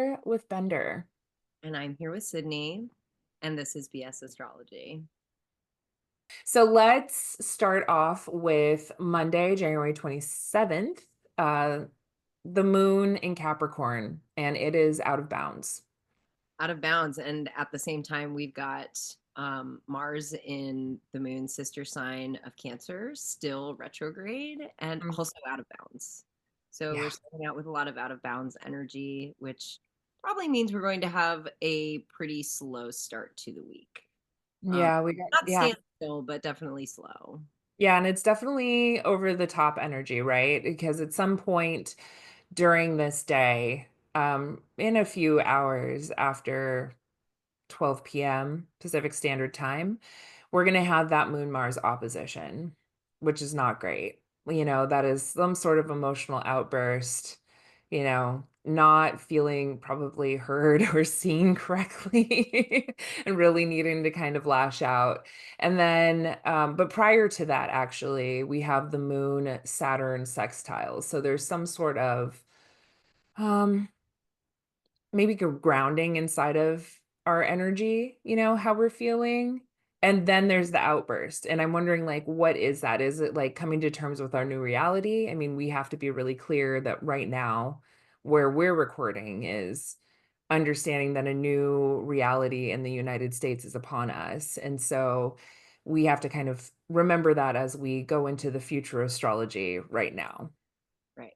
here with Bender. And I'm here with Sydney, and this is BS Astrology. So let's start off with Monday, January 27th, uh, the moon in Capricorn, and it is out of bounds. Out of bounds, and at the same time, we've got Mars in the moon's sister sign of Cancer, still retrograde, and Mm. also out of bounds. So we're Yeah. starting out with a lot of out of bounds energy, which probably means we're going to have a pretty slow start to the week. Um, Yeah, we got, Not yeah. standstill, but definitely slow. Yeah, and it's definitely over the top energy, right? Because at some point during this day, in a few hours after 12 p.m. Pacific Standard Time, we're going to have that Moon Mars opposition, which is not great. That is some sort of emotional outburst, not feeling probably heard or seen correctly and really needing to kind of lash out. And then, but prior to that, actually, we have the Moon Saturn sextiles. So there's some sort of, um, maybe grounding inside of our energy, how we're feeling. And then there's the outburst. And I'm wondering, like, what is that? Is it like coming to terms with our new reality? I mean, we have to be really clear that right now, where we're recording is understanding that a new reality in the United States is upon us. And so we have to kind of remember that as we go into the future astrology right now. Right.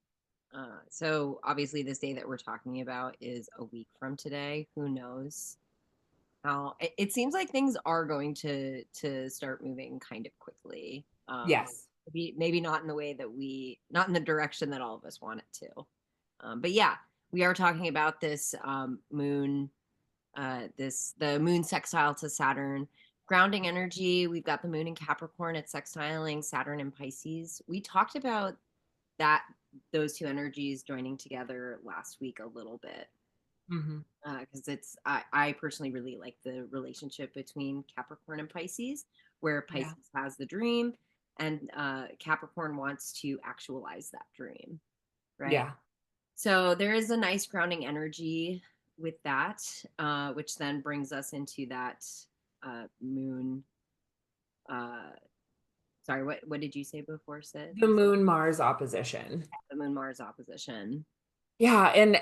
So obviously, this day that we're talking about is a week from today. Who knows how? It seems like things are going to start moving kind of quickly. Yes. Maybe not in the way that not in the direction that all of us want it to. But yeah, we are talking about this moon, the moon sextile to Saturn. Grounding energy. We've got the moon in Capricorn. It's sextiling Saturn and Pisces. We talked about that those two energies joining together last week a little bit Hmm. because I personally really like the relationship between Capricorn and Pisces, where Yeah. Pisces has the dream and Capricorn wants to actualize that dream, right? Yeah. So there is a nice grounding energy with that, which then brings us into that moon. Uh, Sorry, what did you say before, Sid? The Moon Mars opposition. The moon Mars opposition. Yeah, and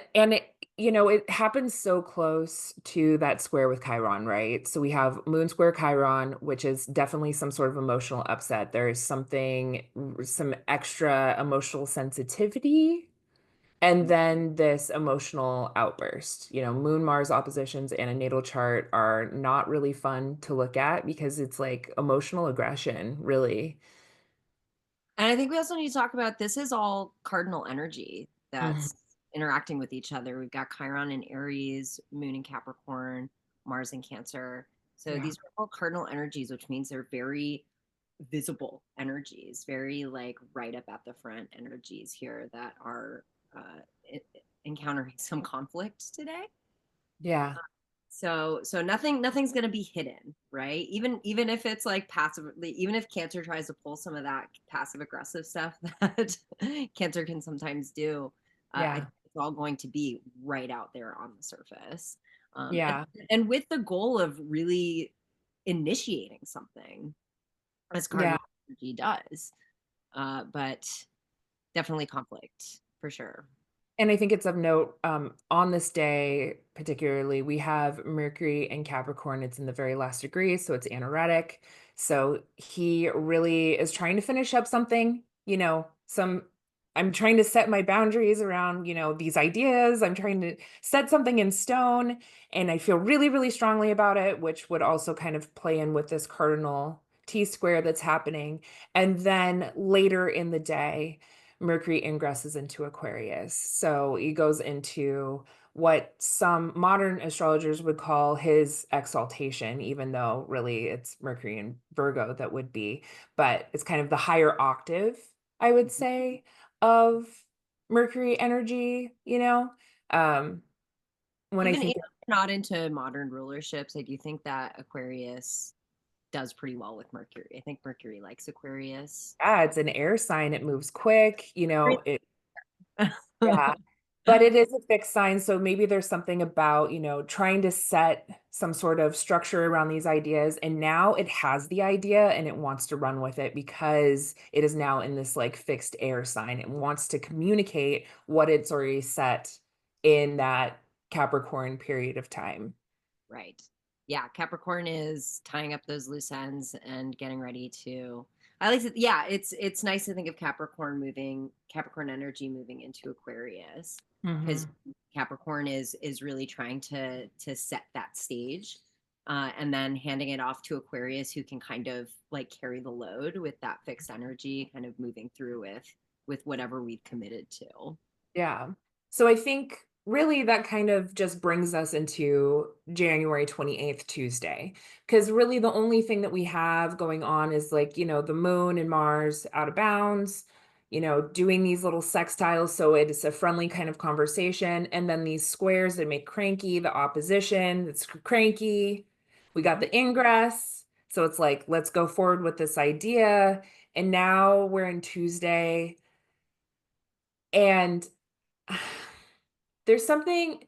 it happens so close to that square with Chiron, right? So we have Moon square Chiron, which is definitely some sort of emotional upset. There's some extra emotional sensitivity, and then this emotional outburst. Moon Mars oppositions in a natal chart are not really fun to look at because it's like emotional aggression, really. And I think we also need to talk about this is all cardinal energy Mhm. that's interacting with each other. We've got Chiron in Aries, Moon in Capricorn, Mars in Cancer. So Yeah. these are all cardinal energies, which means they're very visible energies, very like right up at the front energies here that are uh, encountering some conflict today. Yeah. So nothing's going to be hidden, right? Even if it's like passively, even if Cancer tries to pull some of that passive aggressive stuff that Cancer can sometimes do, I think Yeah. it's all going to be right out there on the surface, um, and Yeah. and with the goal of really initiating something, as Yeah. cardinal energy does, but definitely conflict for sure. And I think it's of note, on this day, particularly, we have Mercury in Capricorn. It's in the very last degree, so it's anaretic. So he really is trying to finish up something, I'm trying to set my boundaries around, these ideas. I'm trying to set something in stone, and I feel really, really strongly about it, which would also kind of play in with this cardinal T square that's happening. And then later in the day, Mercury ingresses into Aquarius. So he goes into what some modern astrologers would call his exaltation, even though really it's Mercury and Virgo that would be, but it's kind of the higher octave, I would say, of Mercury energy, Um, when I Even if think, you're not into modern rulerships, I do think that Aquarius does pretty well with Mercury. I think Mercury likes Aquarius. yeah, it's an air sign, it moves quick, Really? yeah. But it is a fixed sign, so maybe there's something about, trying to set some sort of structure around these ideas, and now it has the idea and it wants to run with it because it is now in this like fixed air sign. It wants to communicate what it's already set in that Capricorn period of time. Right. Yeah, Capricorn is tying up those loose ends and getting ready to. I like to, yeah, it's nice to think of Capricorn energy moving into Aquarius, because Hmm. Capricorn is really trying to set that stage, and then handing it off to Aquarius, who can kind of like carry the load with that fixed energy, kind of moving through with whatever we've committed to. Yeah. So I think really that kind of just brings us into January 28th, Tuesday. Because really the only thing that we have going on is like, the moon and Mars out of bounds, doing these little sextiles. So it's a friendly kind of conversation. And then these squares that make cranky, the opposition, it's cranky. We got Mhm. the ingress. So it's like, let's go forward with this idea. And now we're in Tuesday. And there's something,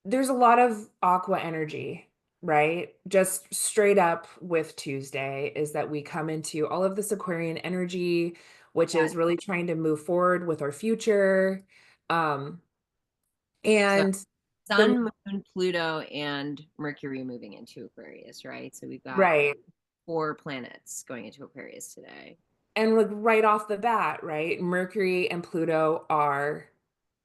there's a lot of aqua energy, right? Just straight up with Tuesday is that we come into all of this Aquarian energy, which Yeah. is really trying to move forward with our future. Um, So and the Sun, Moon, Pluto, and Mercury moving into Aquarius, right? So we've got right. four planets going into Aquarius today. And like right off the bat, right? Mercury and Pluto are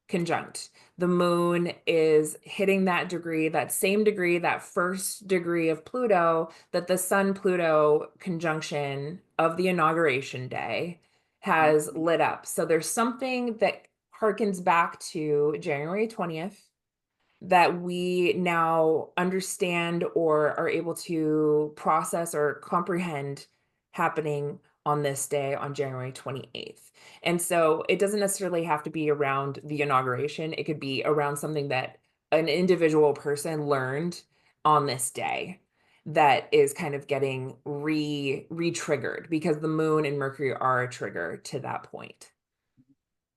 conjunct. The moon is hitting that degree, that same degree, that first degree of Pluto that the Sun Pluto conjunction of the inauguration day Mhm. has lit up. So there's something that harkens back to January 20th that we now understand or are able to process or comprehend happening on this day on January 28th. And so it doesn't necessarily have to be around the inauguration, it could be around something that an individual person learned on this day that is kind of getting re-triggered because the moon and Mercury are a trigger to that point.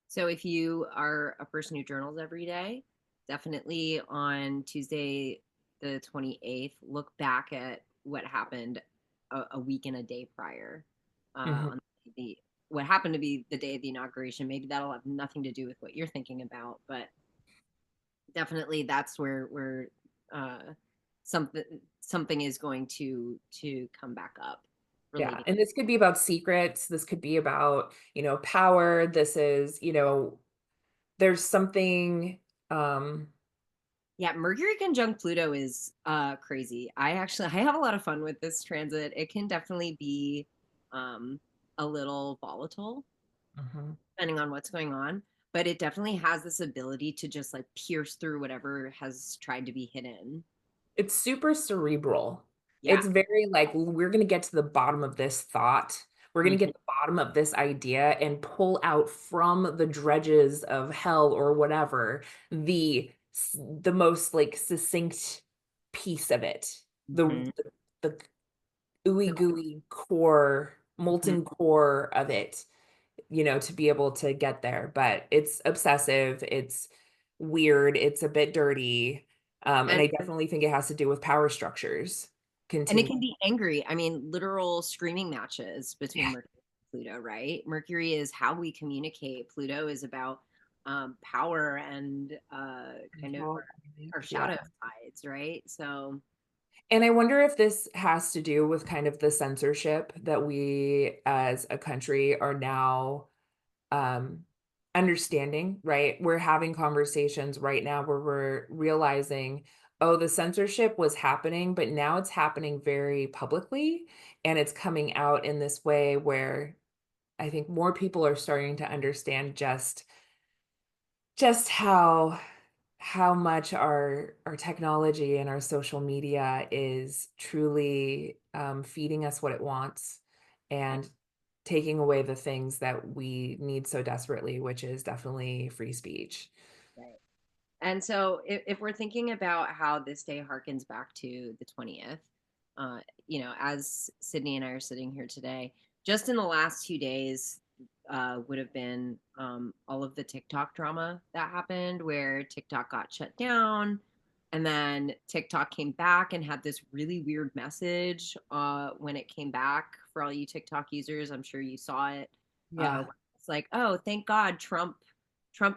So if you are a person who journals every day, definitely on Tuesday, the 28th, look back at what happened a week and a day prior, Mhm. on the what happened to be the day of the inauguration. Maybe that'll have nothing to do with what you're thinking about, but definitely that's where uh, something something is going to come back up Yeah, relating. and this could be about secrets, this could be about, power, this is, there's something, um Yeah, Mercury conjunct Pluto is crazy. I have a lot of fun with this transit. It can definitely be um a little volatile Mhm. depending on what's going on, but it definitely has this ability to just like pierce through whatever has tried to be hidden. It's super cerebral. Yeah. It's very like, we're gonna get to the bottom of this thought. We're gonna get Mhm. to the bottom of this idea and pull out from the dredges of hell or whatever the most like succinct piece of it. The Mhm. the ooey gooey core, Mhm. molten core of it, to be able to get there. But it's obsessive, it's weird, it's a bit dirty. And And I definitely think it has to do with power structures. and it Continue. can be angry. I mean, literal screaming matches between Yeah. Mercury and Pluto, right? Mercury is how we communicate. Pluto is about power and kind of Control. our Yeah. shadow sides, right? So And I wonder if this has to do with kind of the censorship that we as a country are now um understanding, right? We're having conversations right now where we're realizing, oh, the censorship was happening, but now it's happening very publicly and it's coming out in this way where I think more people are starting to understand just how much our technology and our social media is truly feeding us what it wants and taking away the things that we need so desperately, which is definitely free speech. right. And so if we're thinking about how this day harkens back to the 20th, uh, as Sydney and I are sitting here today, just in the last 2 days, would have been all of the TikTok drama that happened, where TikTok got shut down, and then TikTok came back and had this really weird message when it came back. For all you TikTok users, I'm sure you saw it. Yeah. It's like, oh, thank God, Trump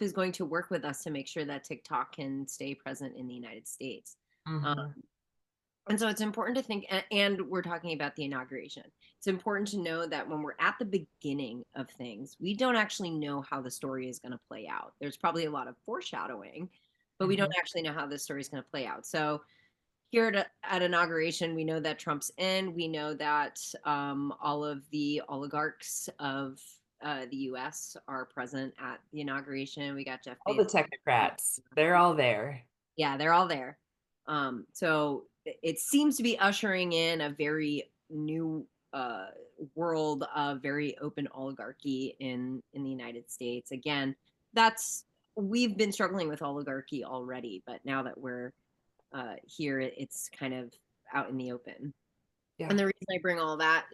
is going to work with us to make sure that TikTok can stay present in the United States. Um, Hmm. and so it's important to think, and we're talking about the inauguration. It's important to know that when we're at the beginning of things, we don't actually know how the story is going to play out. There's probably a lot of foreshadowing, but we don't Hmm. actually know how this story is going to play out. So here at inauguration, we know that Trump's in. We know that all of the oligarchs of the U.S. are present at the inauguration. We got Jeff All the Bezos. technocrats, they're all there. Yeah, they're all there. So it seems to be ushering in a very new world of very open oligarchy in the United States. Again, that's we've been struggling with oligarchy already, but now that we're here, it's kind of out in the open. Yeah. And the reason I bring all that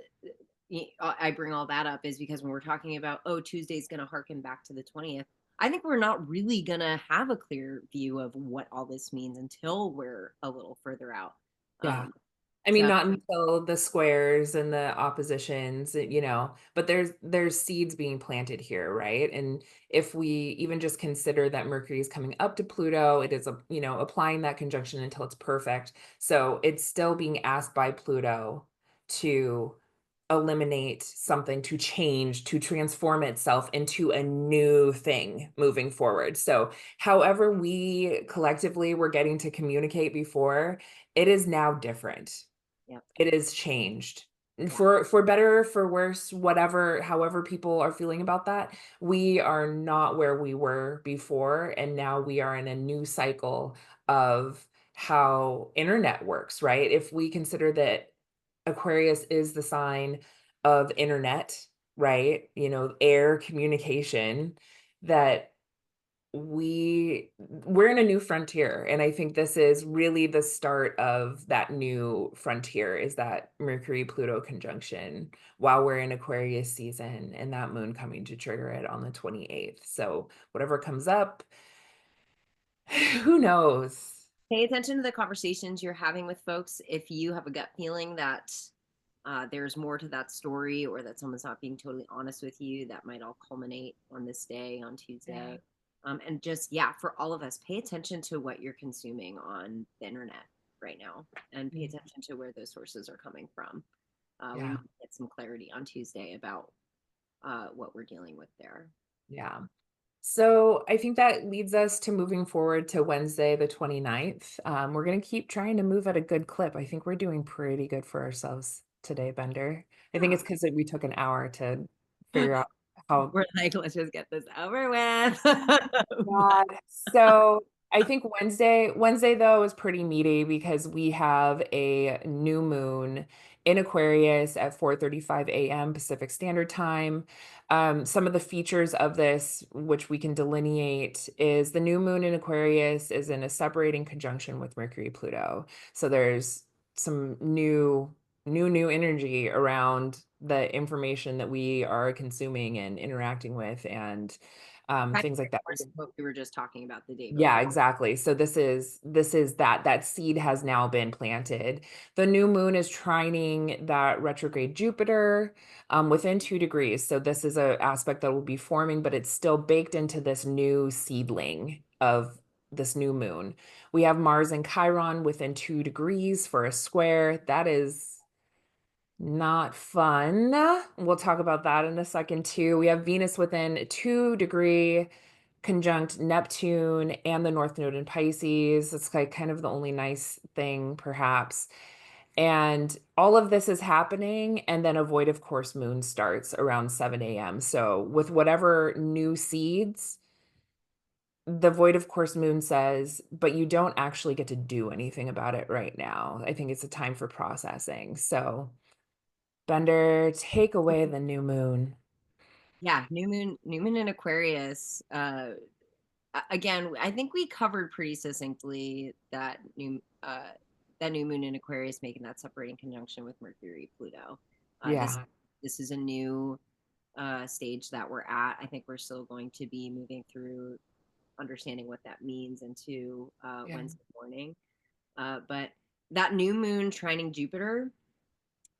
up is because when we're talking about, oh, Tuesday's going to harken back to the 20th, I think we're not really going to have a clear view of what all this means until we're a little further out. Yeah. Um, I mean, so, not until the squares and the oppositions, but there's seeds being planted here, right? And if we even just consider that Mercury is coming up to Pluto, it is applying that conjunction until it's perfect. So it's still being asked by Pluto to eliminate something, to change, to transform itself into a new thing moving forward. So however we collectively were getting to communicate before, it is now different. yep, It is changed yeah, for better, for worse, whatever, however people are feeling about that. We are not where we were before, and now we are in a new cycle of how internet works, right? If we consider that Aquarius is the sign of internet, right? Air communication, that we're in a new frontier, and I think this is really the start of that new frontier, is that Mercury Pluto conjunction while we're in Aquarius season, and that moon coming to trigger it on the 28th. So whatever comes up, who knows? pay attention to the conversations you're having with folks. If you have a gut feeling that there's more to that story, or that someone's not being totally honest with you, that might all culminate on this day, on Yeah. Tuesday. And just, yeah, for all of us, pay attention to what you're consuming on the internet right now, and pay Mm. attention to where those sources are coming from. We Yeah. might get some clarity on Tuesday about what we're dealing with there. Yeah. So I think that leads us to moving forward to Wednesday, the 29th. We're going to keep trying to move at a good clip. I think we're doing pretty good for ourselves today, Bender. I think it's because we took an hour to figure out how. We're like, let's just get this over with. God. So I think Wednesday though is pretty meaty because we have a new moon in Aquarius at 4:35 a.m. Pacific Standard Time. Some of the features of this, which we can delineate, is the new moon in Aquarius is in a separating conjunction with Mercury Pluto. So there's some new energy around the information that we are consuming and interacting with, and Kind things like of that. course, what we were just talking about the day Yeah, before. exactly. So this is that seed has now been planted. The new moon is trining that retrograde Jupiter within 2 degrees. So this is a aspect that will be forming, but it's still baked into this new seedling of this new moon. We have Mars and Chiron within 2 degrees for a square. That is not fun. We'll talk about that in a second too. We have Venus within a 2 degree conjunct Neptune and the North Node in Pisces. It's like kind of the only nice thing, perhaps. And all of this is happening, and then a void of course moon starts around 7 a.m. So with whatever new seeds, the void of course moon says, but you don't actually get to do anything about it right now. I think it's a time for processing. So Bender, take away the new moon. Yeah, new moon in Aquarius. Again, I think we covered pretty succinctly that new moon in Aquarius, making that separating conjunction with Mercury Pluto. This Yeah. this is a new stage that we're at. I think we're still going to be moving through understanding what that means into Yeah. Wednesday morning. But that new moon trining Jupiter,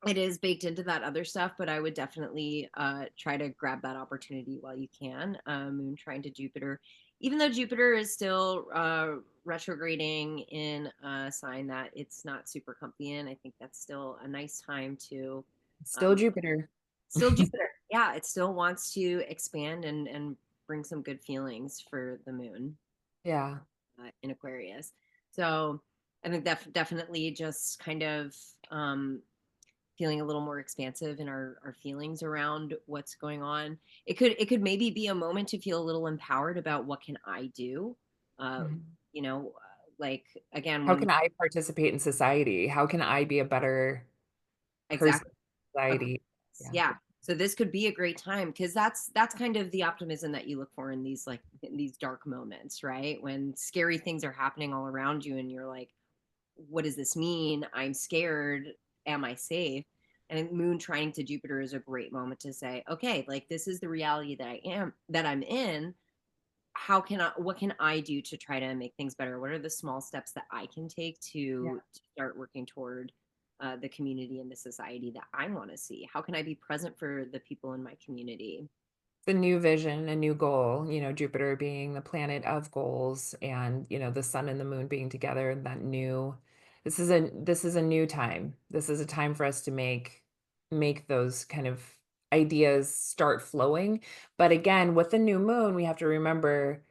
it is baked into that other stuff, but I would definitely try to grab that opportunity while you can. Moon trine to Jupiter, even though Jupiter is still retrograding in a sign that it's not super comfy in, I think that's still a nice time to Still um, Jupiter. still Jupiter. Yeah, it still wants to expand and bring some good feelings for the moon Yeah. in Aquarius. So I think that definitely just kind of feeling a little more expansive in our feelings around what's going on. It could maybe be a moment to feel a little empowered about what can I do. Uh, Mhm. like again, How when can I participate in society? How can I be a better person exactly in okay, society? Yeah. yeah. So this could be a great time because that's kind of the optimism that you look for in these like in these dark moments, right? When scary things are happening all around you, and you're like, what does this mean? I'm scared. Am I safe? And moon trying to Jupiter is a great moment to say, okay, like this is the reality that I'm in. How can I, what can I do to try to make things better? What are the small steps that I can take Yeah. to start working toward the community and the society that I want to see? How can I be present for the people in my community? The new vision, a new goal, Jupiter being the planet of goals and, the sun and the moon being together, that new this is a new time. This is a time for us to make those kind of ideas start flowing. But again, with the new moon, we have to remember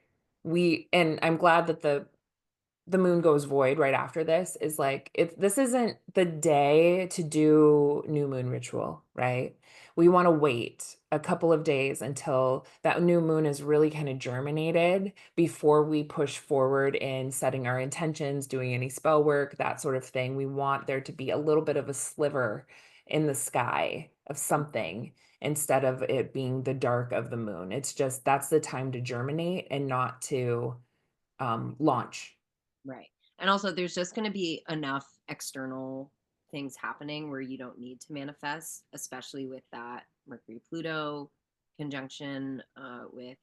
and I'm glad that the moon goes void right after this is like this isn't the day to do new moon ritual, right? We want to wait a couple of days until that new moon is really kind of germinated before we push forward in setting our intentions, doing any spell work, that sort of thing. We want there to be a little bit of a sliver in the sky of something instead of it being the dark of the moon. It's just that's the time to germinate and not to launch. Right. And also, there's just going to be enough external things happening where you don't need to manifest, especially with that Mercury Pluto conjunction with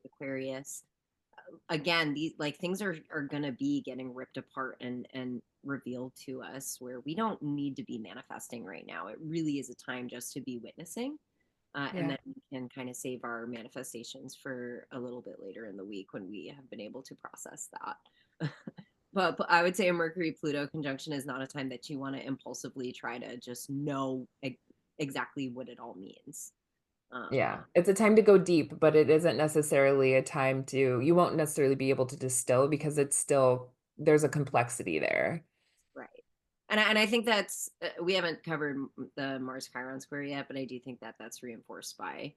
Aquarius. Again, these like things are going to be getting ripped apart and revealed to us where we don't need to be manifesting right now. It really is a time just to be witnessing. And Yeah. then we can kind of save our manifestations for a little bit later in the week when we have been able to process that. But I would say a Mercury Pluto conjunction is not a time that you want to impulsively try to just know exactly what it all means. Um, Yeah, it's a time to go deep, but it isn't necessarily a time you won't necessarily be able to distill because it's still, there's a complexity there. right. And I think that's we haven't covered the Mars Chiron square yet, but I do think that that's reinforced by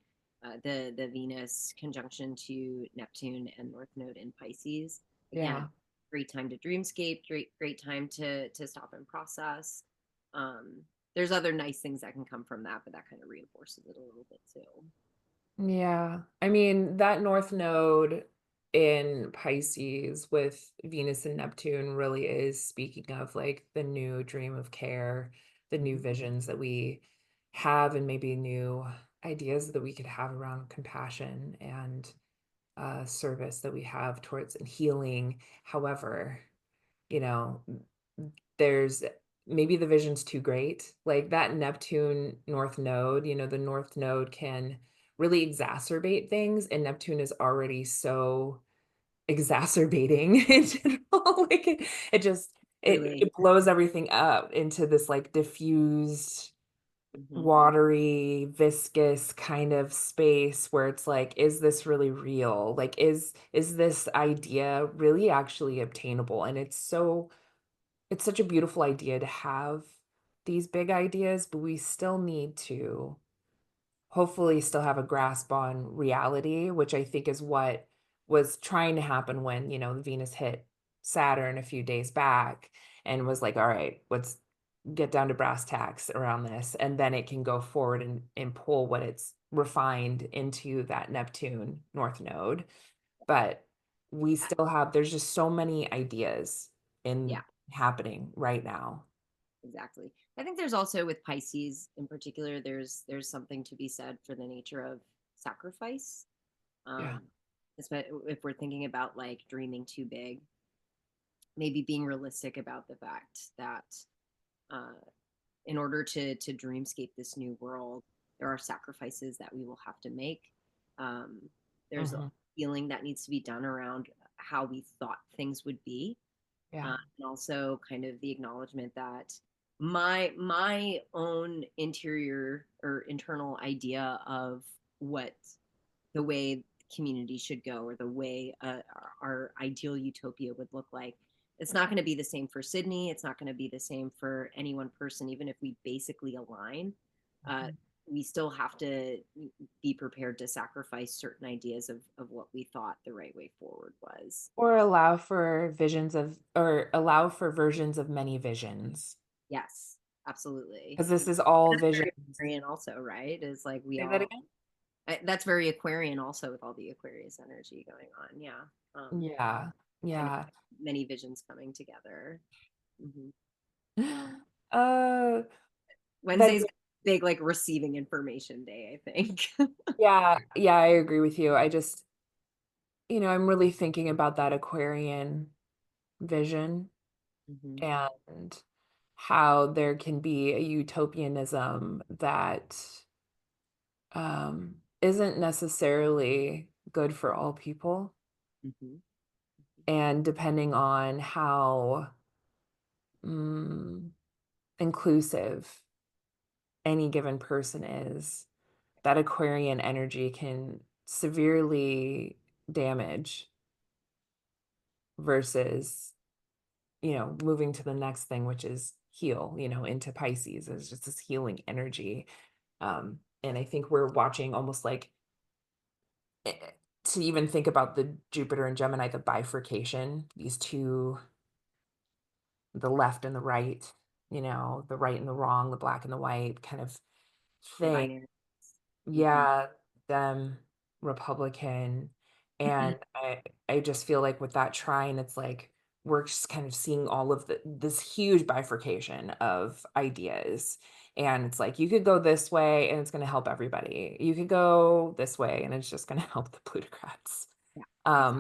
the Venus conjunction to Neptune and North Node in Pisces. Again, Yeah. great time to dreamscape, great time to stop and process. Um, there's other nice things that can come from that, but that kind of reinforces it a little bit too. Yeah. I mean, that North Node in Pisces with Venus and Neptune really is speaking of like the new dream of care, the new Mhm. visions that we have, and maybe new ideas that we could have around compassion and service that we have towards and healing. However, you know, there's maybe the vision's too great. Like that Neptune North Node, the North Node can really exacerbate things, and Neptune is already so exacerbating in general. Like it just Truly. it blows everything up into this like diffused, Hmm. watery, viscous kind of space where it's like, is this really real? Like, is this idea really actually obtainable? And it's such a beautiful idea to have these big ideas, but we still need to hopefully still have a grasp on reality, which I think is what was trying to happen when, Venus hit Saturn a few days back and was like, all right, let's get down to brass tacks around this. And then it can go forward and pull what it's refined into that Neptune North Node. But we still have, there's just so many ideas in Yeah. happening right now. exactly. I think there's also with Pisces in particular, there's something to be said for the nature of sacrifice. Yeah. Um, if we're thinking about like dreaming too big, maybe being realistic about the fact that uh, in order to dreamscape this new world, there are sacrifices that we will have to make. Um, there's a Hmm. feeling that needs to be done around how we thought things would be, Yeah. and also kind of the acknowledgement that my own interior or internal idea of what the way community should go or the way our ideal utopia would look like, it's not going to be the same for Sydney. It's not going to be the same for any one person, even if we basically align. uh, Mhm. we still have to be prepared to sacrifice certain ideas of what we thought the right way forward was. Or allow for visions of, or allow for versions of many visions. Yes, absolutely. Because this is all That's very visions. Aquarian also, right? Is like we Say that all again? that's very Aquarian also with all the Aquarius energy going on. Yeah. Yeah. Kind of Yeah. many visions coming together. Hmm. Uh, that's, Wednesday's big like receiving information day, I think. yeah, yeah, I agree with you. I just, I'm really thinking about that Aquarian vision Hmm. and how there can be a utopianism that isn't necessarily good for all people. Hmm. And depending on how mm, inclusive any given person is, that Aquarian energy can severely damage versus, moving to the next thing, which is heal, into Pisces is just this healing energy. And I think we're watching almost like to even think about the Jupiter and Gemini, the bifurcation, these two, the left and the right, the right and the wrong, the black and the white kind of The thing. binary. Hmm. Yeah, them Republican. And I just feel like with that trine, it's like we're just kind of seeing all of this huge bifurcation of ideas. And it's like you could go this way and it's going to help everybody. You could go this way and it's just going to help the plutocrats. Yeah, exactly. Um,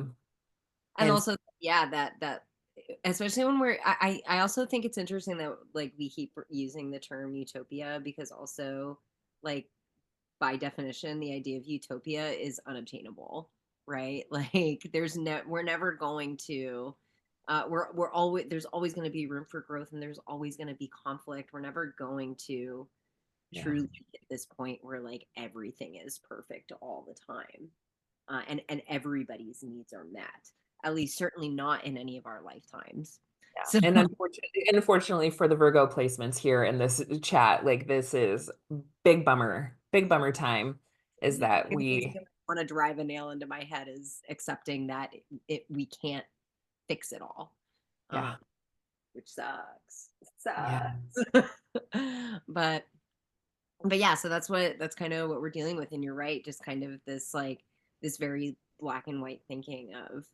And and also, yeah, that especially when I also think it's interesting that like we keep using the term utopia because also like by definition, the idea of utopia is unobtainable, right? Like we're never going to we're always there's always going to be room for growth and there's always going to be conflict. We're never going to yeah, truly hit this point where like everything is perfect all the time. And everybody's needs are met. At least certainly not in any of our lifetimes. yeah. So And unfortunately for the Virgo placements here in this chat, like this is big bummer time is that the only thing we, that want to drive a nail into my head is accepting that we can't fix it all, um, yeah, which sucks. It yeah. sucks. but but yeah, so that's kind of what we're dealing with. And you're right, just kind of this like this very black and white thinking of,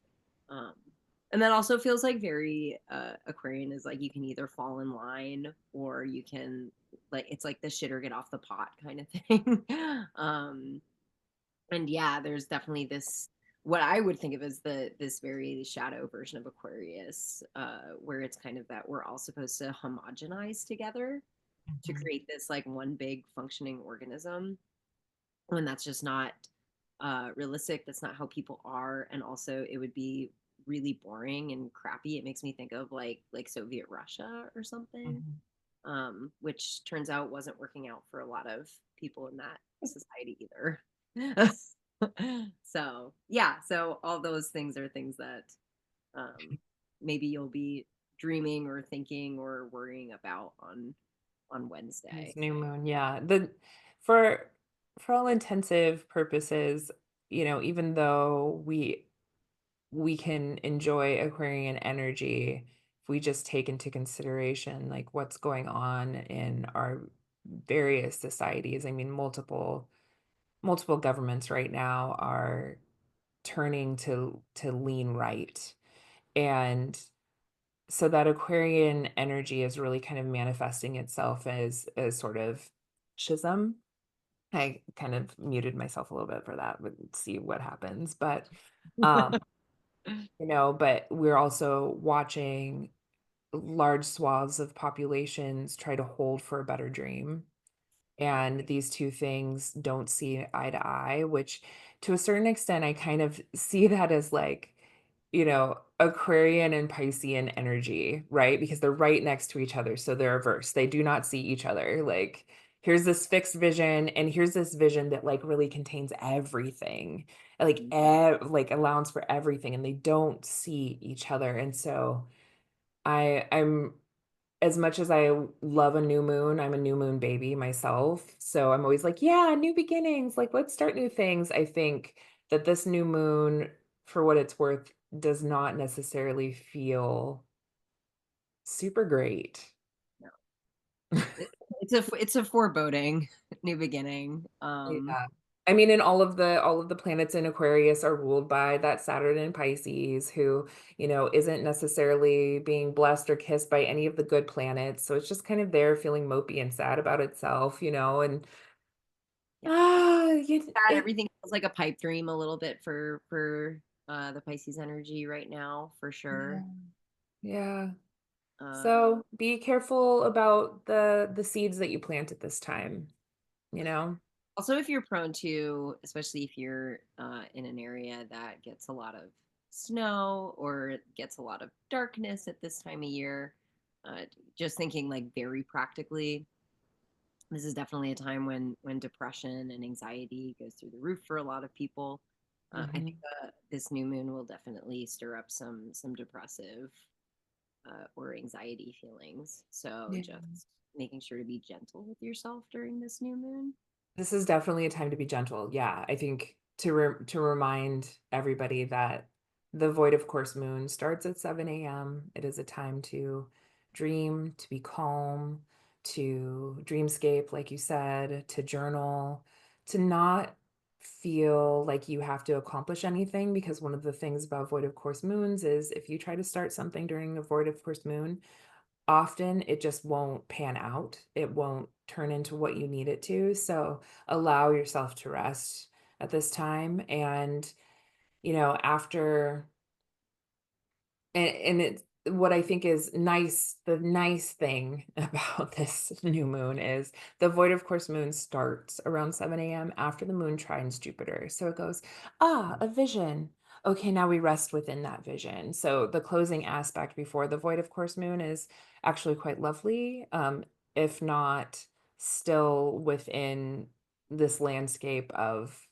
um, and that also feels like very Aquarian is like you can either fall in line or you can like it's like the shit or get off the pot kind of thing. um, and yeah, there's definitely this what I would think of as this very shadow version of Aquarius, where it's kind of that we're all supposed to homogenize together to Mhm. create this like one big functioning organism, when that's just not realistic. That's not how people are, and also it would be really boring and crappy. It makes me think of like Soviet Russia or something, Mhm. which turns out wasn't working out for a lot of people in that society either. So yeah, so all those things are things that um, maybe you'll be dreaming or thinking or worrying about on Wednesday. This new moon, yeah. For for all intensive purposes, even though we can enjoy Aquarian energy, if we just take into consideration like what's going on in our various societies. I mean, multiple governments right now are turning to lean right. And so that Aquarian energy is really kind of manifesting itself as sort of schism. I kind of muted myself a little bit for that, but see what happens. But um, but we're also watching large swaths of populations try to hold for a better dream. And these two things don't see eye to eye, which to a certain extent, I kind of see that as like, Aquarian and Piscean energy, right? Because they're right next to each other. So they're averse. They do not see each other. Like, here's this fixed vision, and here's this vision that like really contains everything, like, Mhm. like allows for everything, and they don't see each other. And so I'm as much as I love a new moon, I'm a new moon baby myself. So I'm always like, yeah, new beginnings. Like, let's start new things. I think that this new moon, for what it's worth, does not necessarily feel super great. No. It's a foreboding new beginning. Yeah. I mean, and all of the planets in Aquarius are ruled by that Saturn in Pisces, who, isn't necessarily being blessed or kissed by any of the good planets. So it's just kind of there feeling mopey and sad about itself, and Yeah. ah, Sad, everything feels like a pipe dream a little bit for the Pisces energy right now, for yeah, sure. yeah. Uh, So be careful about the seeds that you plant at this time, you know? Also, if you're prone to, especially if you're in an area that gets a lot of snow or gets a lot of darkness at this time of year, uh, just thinking like very practically, this is definitely a time when depression and anxiety goes through the roof for a lot of people. I think Mhm. this new moon will definitely stir up some depressive or anxiety feelings. So Yeah. just making sure to be gentle with yourself during this new moon. This is definitely a time to be gentle. Yeah, I think to remind everybody that the void of course moon starts at 7 a.m. It is a time to dream, to be calm, to dreamscape, like you said, to journal, to not feel like you have to accomplish anything, because one of the things about void of course moons is if you try to start something during a void of course moon, often it just won't pan out. It won't turn into what you need it to. So allow yourself to rest at this time. And, after and it's what I think is nice, the nice thing about this new moon is the void of course moon starts around 7 a.m. after the moon trines Jupiter. So it goes, a vision. Okay, now we rest within that vision. So the closing aspect before the void of course moon is actually quite lovely, if not still within this landscape of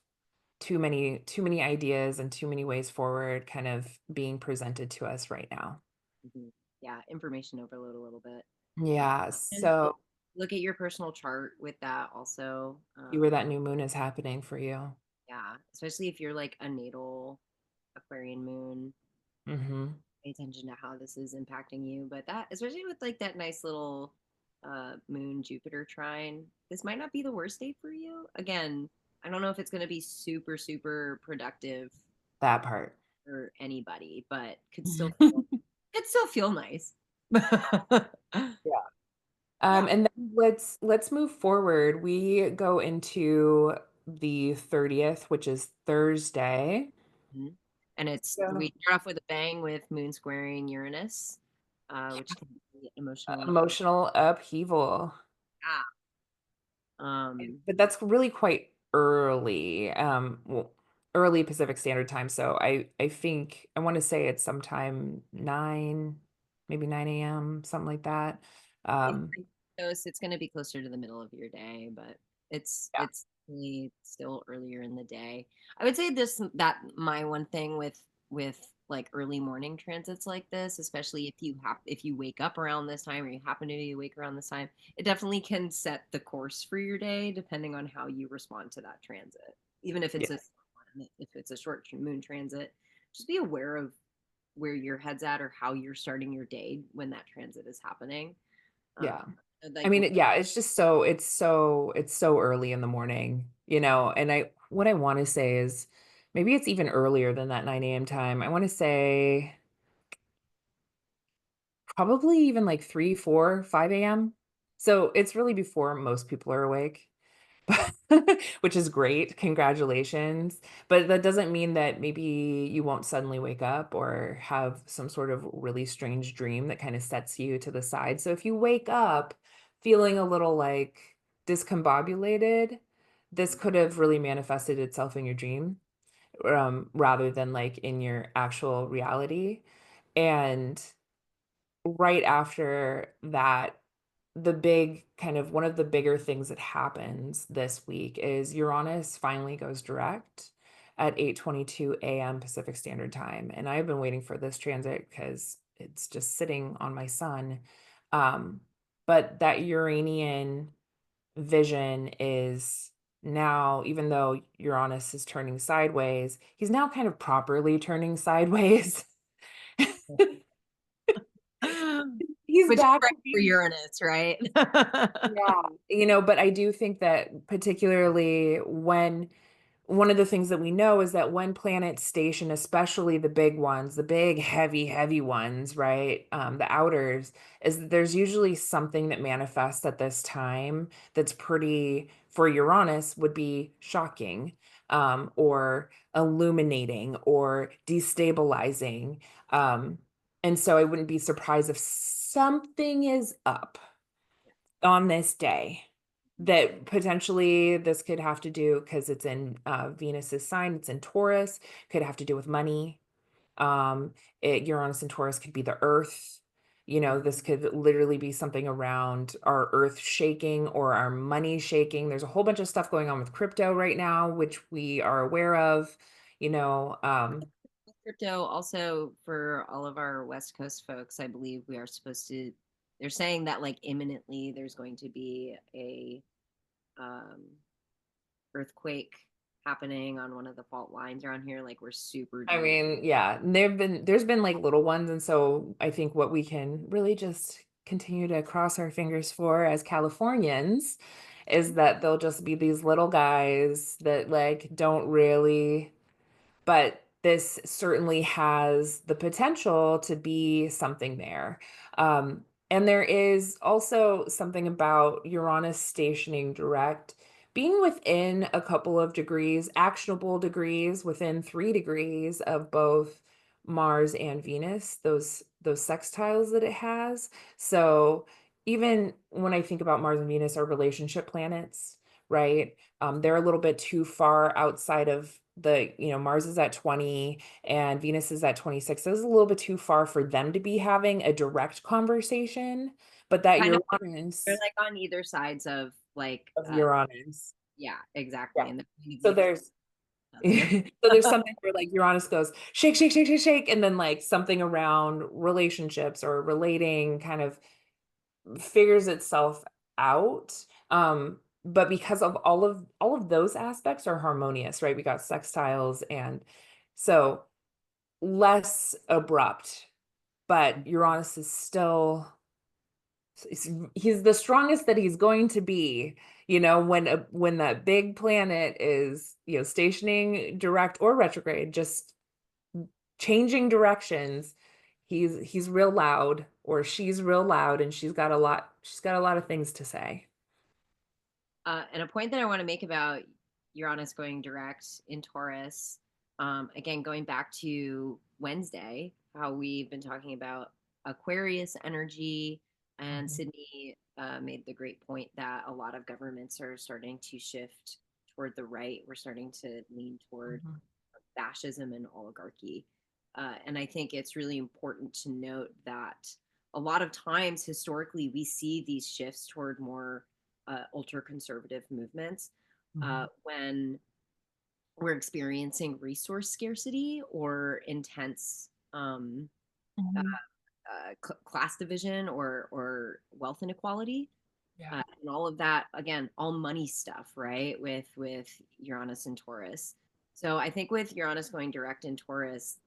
too many ideas and too many ways forward kind of being presented to us right now. Mhm. Yeah, information overload a little bit. Uh, Yeah, and so look at your personal chart with that also. see where that new moon is happening for you. Yeah, especially if you're like a natal Aquarian moon, Mhm. pay attention to how this is impacting you. But that, especially with like that nice little moon Jupiter trine, this might not be the worst day for you. Again, I don't know if it's going to be super, super productive That part. for anybody, but Yeah. could still feel nice. Yeah. And then let's move forward. We go into the 30th, which is Thursday. Mhm. And we So start off with a bang with moon squaring Uranus, which can be emotionally emotional upheaval. ah. Um, But that's really quite early, well, early Pacific Standard Time. So I think I want to say it's sometime 9, maybe 9 a.m., something like that. it's Um, pretty close. It's going to be closer to the middle of your day, but yeah, it's really still earlier in the day. I would say this that my one thing with like early morning transits like this, especially if you wake up around this time or you happen to be awake around this time, it definitely can set the course for your day depending on how you respond to that transit. Even if yeah, if it's a short moon transit, just be aware of where your head's at or how you're starting your day when that transit is happening. yeah. I Like mean, yeah, it's just it's so early in the morning, and what I want to say is maybe it's even earlier than that 9 a.m. time. I want to say probably even like 3, 4, 5 a.m. So it's really before most people are awake, which is great. Congratulations. But that doesn't mean that maybe you won't suddenly wake up or have some sort of really strange dream that kind of sets you to the side. So if you wake up feeling a little like discombobulated, this could have really manifested itself in your dream, rather than like in your actual reality. And right after that, the big kind of one of the bigger things that happens this week is Uranus finally goes direct at 8:22 a.m. Pacific Standard Time. And I've been waiting for this transit because it's just sitting on my sun. Um, but that Uranian vision is now, even though Uranus is turning sideways, he's now kind of properly turning sideways. He's Which is back right to for being. Uranus, right? Yeah, but I do think that particularly when one of the things that we know is that when planets station, especially the big ones, the big, heavy, heavy ones, right? The outers, is that there's usually something that manifests at this time that's pretty, for Uranus, would be shocking, or illuminating or destabilizing. Um, and so I wouldn't be surprised if something is up on this day that potentially this could have to do because it's in Venus's sign, it's in Taurus, could have to do with money. Uranus and Taurus could be the earth. This could literally be something around our earth shaking or our money shaking. There's a whole bunch of stuff going on with crypto right now, which we are aware of. You know, Crypto also for all of our West Coast folks, I believe we are supposed to. They're saying that like imminently there's going to be a um, earthquake happening on one of the fault lines around here. Like we're super I deep. mean, yeah, there's been like little ones, and so I think what we can really just continue to cross our fingers for as Californians is that they'll just be these little guys that like don't really, but this certainly has the potential to be something there. And there is also something about Uranus stationing direct, being within a couple of degrees, actionable degrees, within 3 degrees of both Mars and Venus, those sextiles that it has. So even when I think about Mars and Venus are relationship planets, right? They're a little bit too far outside of Mars is at 20 and Venus is at 26. So it's a little bit too far for them to be having a direct conversation, but that Kind of, they're Uranus like on either sides of like, of Uranus. yeah, Yeah. exactly, and they're kind of So giving there's each other. so there's something where like Uranus goes shake, shake, shake, shake, shake, and then like something around relationships or relating kind of figures itself out. But because of all of those aspects are harmonious, right? We got sextiles and so less abrupt, but Uranus is still he's the strongest that he's going to be, when that big planet is, stationing direct or retrograde, just changing directions. He's real loud or she's real loud and she's got a lot of things to say. And a point that I want to make about Uranus going direct in Taurus, again, going back to Wednesday, how we've been talking about Aquarius energy, and Mhm, Sydney made the great point that a lot of governments are starting to shift toward the right. We're starting to lean toward mhm, fascism and oligarchy. And I think it's really important to note that a lot of times historically we see these shifts toward more ultra conservative movements mhm, when we're experiencing resource scarcity or intense mhm. class division or wealth inequality. Yeah. And all of that again, all money stuff, right? With Uranus and Taurus. So I think with Uranus going direct in Taurus,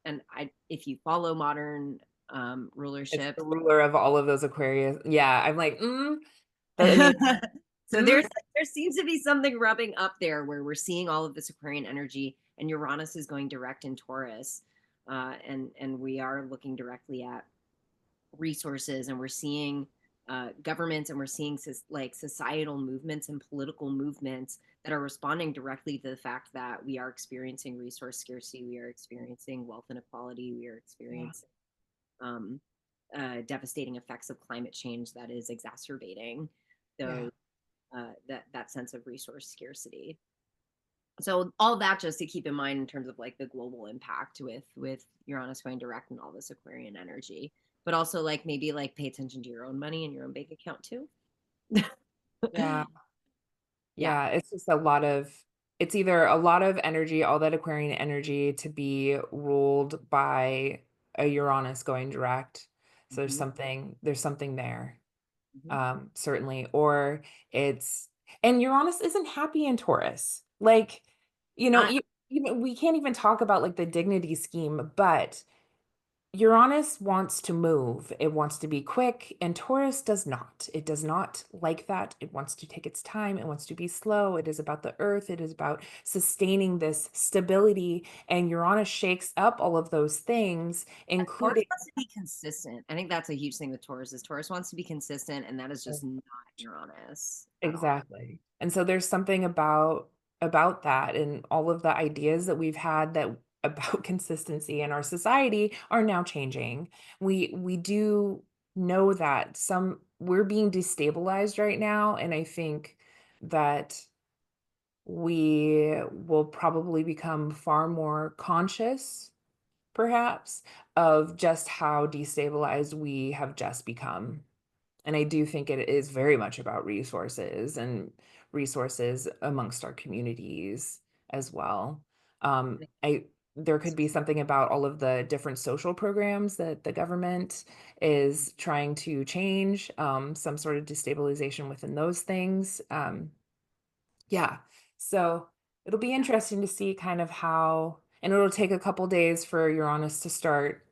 and if you follow modern It's rulership, the ruler of all of those Aquarius. Yeah, I'm like, I mean, so mm, there seems to be something rubbing up there where we're seeing all of this Aquarian energy, and Uranus is going direct in Taurus, and we are looking directly at resources, and we're seeing governments, and we're seeing like societal movements and political movements that are responding directly to the fact that we are experiencing resource scarcity, we are experiencing wealth inequality, we are Yeah. experiencing um, devastating effects of climate change that is exacerbating Yeah. those that sense of resource scarcity. So all that just to keep in mind in terms of like the global impact with Uranus going direct and all this Aquarian energy, but also like maybe like pay attention to your own money and your own bank account too. Yeah. Yeah. Yeah. It's just a lot of, it's either a lot of energy, all that Aquarian energy to be ruled by a Uranus going direct. So Hmm. there's something there. Hmm. Certainly. Or it's, and Uranus isn't happy in Taurus. Like, Not even we can't even talk about like the dignity scheme, but Uranus wants to move. It wants to be quick, and Taurus does not. It does not like that. It wants to take its time. It wants to be slow. It is about the earth. It is about sustaining this stability. And Uranus shakes up all of those things, Taurus including. wants to be consistent. I think that's a huge thing with Taurus is Taurus wants to be consistent, and that is just not Uranus at all. Exactly. And so there's something about that, and all of the ideas that we've had that about consistency in our society are now changing. We do know that some we're being destabilized right now, and I think that we will probably become far more conscious, perhaps, of just how destabilized we have just become. And I do think it is very much about resources and resources amongst our communities as well. I There could be something about all of the different social programs that the government is trying to change, some sort of destabilization within those things. Yeah. So it'll be interesting to see kind of how, and it'll take a couple days for Uranus to start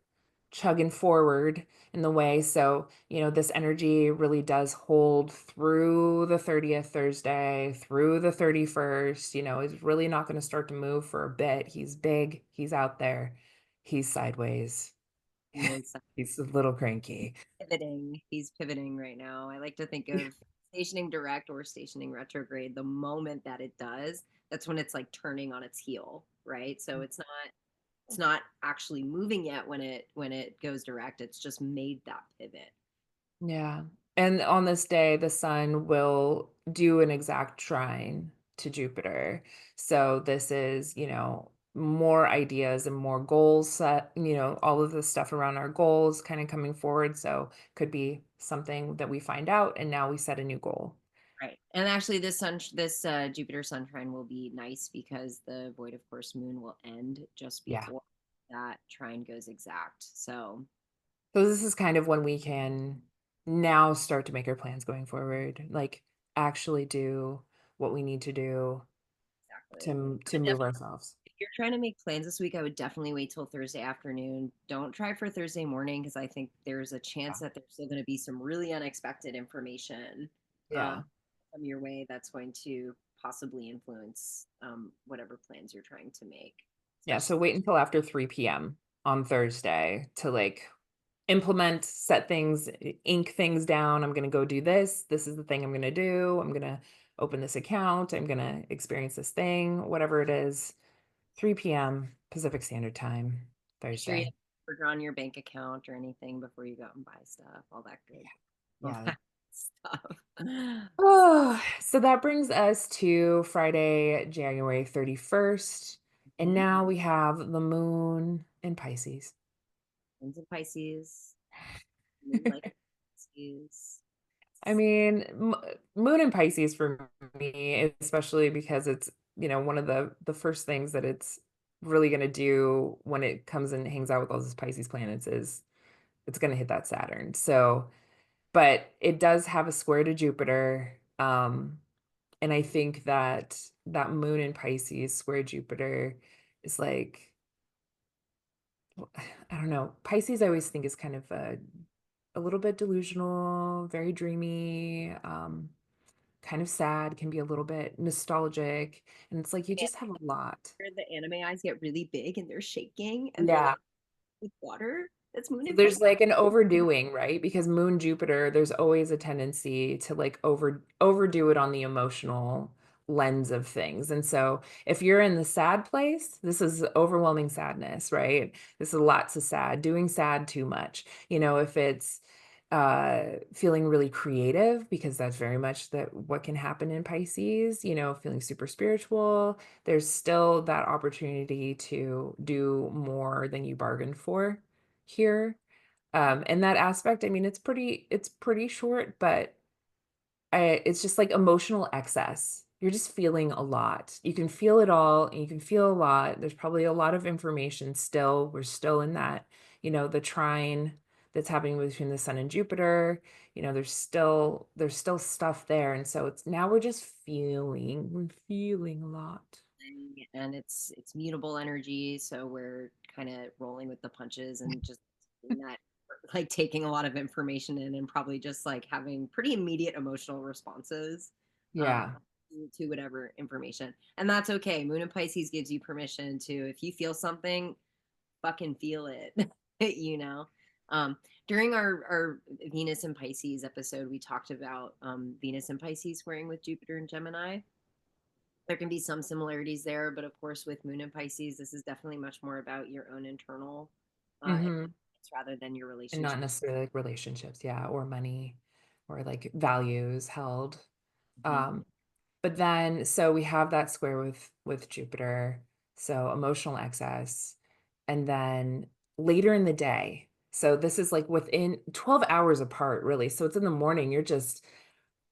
chugging forward in the way. So, this energy really does hold through the 30th Thursday, through the 31st. He's really not going to start to move for a bit. He's big, he's out there, he's sideways, He is he's a little cranky. pivoting. He's pivoting right now. I like to think of stationing direct or stationing retrograde. The moment that it does, that's when it's like turning on its heel, right? So it's not actually moving yet when it goes direct. It's just made that pivot. Yeah. And on this day, the sun will do an exact trine to Jupiter. So this is, more ideas and more goals set, all of the stuff around our goals kind of coming forward. So could be something that we find out and now we set a new goal. Right. And actually this Jupiter sun trine will be nice because the void of course moon will end just Yeah. before that trine goes exact. So So this is kind of when we can now start to make our plans going forward, like actually do what we need to do exactly. to move ourselves. If you're trying to make plans this week, I would definitely wait till Thursday afternoon. Don't try for Thursday morning because I think there's a chance Yeah. that there's still going to be some really unexpected information um, Yeah. come your way that's going to possibly influence whatever plans you're trying to make. Yeah, so Especially, wait until after 3 p.m. on Thursday to like implement, set things, ink things down. I'm going to go do this. This is the thing I'm going to do. I'm going to open this account. I'm going to experience this thing, whatever it is. 3 p.m. Pacific Standard Time, make sure you Thursday. haven't drawn your bank account or anything before you go out and buy stuff. All that good, all Yeah. that stuff. Oh, so that brings us to Friday, January 31st. And Mhm. now we have the moon in Pisces. Moon's in Pisces, moonlight Pisces. I mean, Moon and Pisces for me, especially because it's, one of the first things that it's really going to do when it comes and hangs out with all these Pisces planets is it's going to hit that Saturn. So, but it does have a square to Jupiter. And I think that that Moon in Pisces square Jupiter is like, I don't know. Pisces I always think is kind of a little bit delusional, very dreamy. Kind of sad, can be a little bit nostalgic, and it's like you And just have a lot. the anime eyes get really big and they're shaking and they're Yeah. like with water. That's Moon So and there's Pisces. like an overdoing, right? Because Moon Jupiter, there's always a tendency to like overdo it on the emotional lens of things. And so if you're in the sad place, this is overwhelming sadness, right? This is lots of sad, doing sad too much. If it's feeling really creative, because that's very much that what can happen in Pisces, feeling super spiritual, there's still that opportunity to do more than you bargained for here. In that aspect, I mean, it's pretty short, but it's just like emotional excess. You're just feeling a lot. You can feel it all, and you can feel a lot. There's probably a lot of information still. We're still in that, the trine that's happening between the sun and Jupiter. There's still stuff there. And so it's now we're feeling a lot. And it's mutable energy, so we're kind of rolling with the punches and just not like taking a lot of information in and probably just like having pretty immediate emotional responses um, Yeah. to whatever information. And that's okay. Moon and Pisces gives you permission to, if you feel something, fucking feel it, you know? Um, During our Venus and Pisces episode, we talked about Venus and Pisces squaring with Jupiter and Gemini. There can be some similarities there, but of course, with Moon and Pisces, this is definitely much more about your own internal Hmm. rather than your And not relationship. necessarily like relationships, yeah, or money or like values held. Mhm. Um, But then, so we have that square with Jupiter, so emotional excess, and then later in the day. So this is like within 12 hours apart, really. So it's in the morning, you're just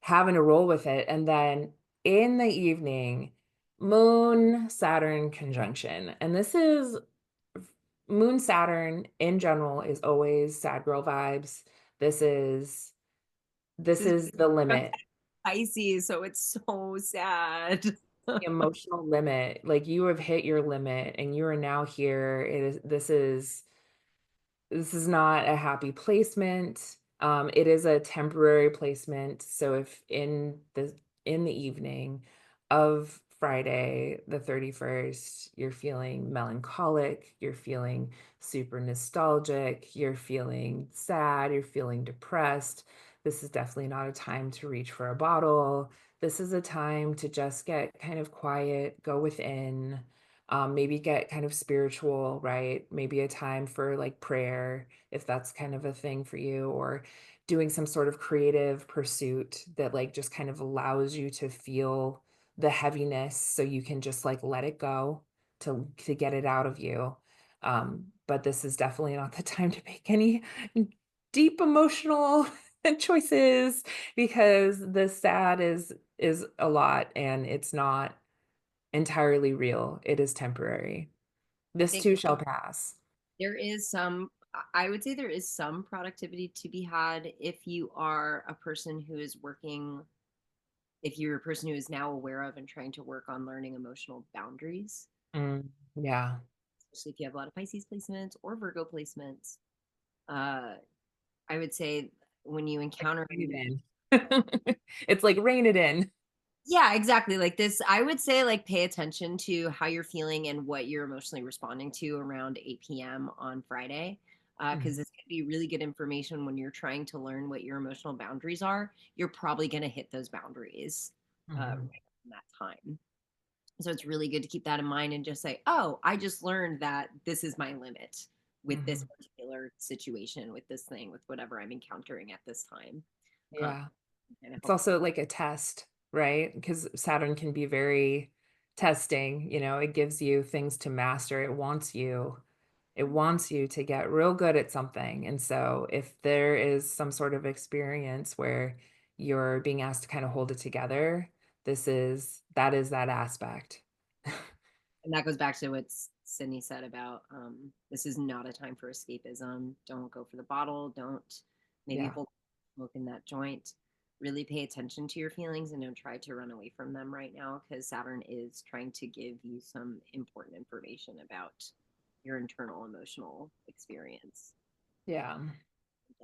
having to roll with it. And then in the evening, Moon Saturn conjunction. And this is Moon Saturn in general is always sad girl vibes. This is This this is is the limit. Pisces, so it's so sad. The emotional limit. Like you have hit your limit and you are now here. This is not a happy placement. It is a temporary placement. So if in the evening of Friday, the 31st, you're feeling melancholic, you're feeling super nostalgic, you're feeling sad, you're feeling depressed, this is definitely not a time to reach for a bottle. This is a time to just get kind of quiet, go within, maybe get kind of spiritual, right? Maybe a time for like prayer, if that's kind of a thing for you, or doing some sort of creative pursuit that like just kind of allows you to feel the heaviness so you can just like let it go to get it out of you. But this is definitely not the time to make any deep emotional choices because the sad is a lot and it's not entirely real. It is temporary. I This think too shall pass. there is some, I would say there is some productivity to be had if you are a person who is working, if you're a person who is now aware of and trying to work on learning emotional boundaries, Yeah. especially if you have a lot of Pisces placements or Virgo placements. Uh, I would say when you Like encounter, rein it in. It's like rein it in. yeah, exactly. Like this, I would say, like, pay attention to how you're feeling and what you're emotionally responding to around 8 p.m. on Friday. Because Mhm, this can be really good information when you're trying to learn what your emotional boundaries are. You're probably going to hit those boundaries mhm, right in that time. So it's really good to keep that in mind and just say, oh, I just learned that this is my limit with this mhm. particular situation, with this thing, with whatever I'm encountering at this time. Um, Yeah. kind of It's help. also like a test, right? Because Saturn can be very testing, it gives you things to master. It wants you to get real good at something. And so if there is some sort of experience where you're being asked to kind of hold it together, that is that aspect. And that goes back to what Sydney said about this is not a time for escapism. Don't go for the bottle. Don't maybe Yeah. hold smoke in that joint. Really pay attention to your feelings and don't try to run away from them right now because Saturn is trying to give you some important information about your internal emotional experience. Yeah.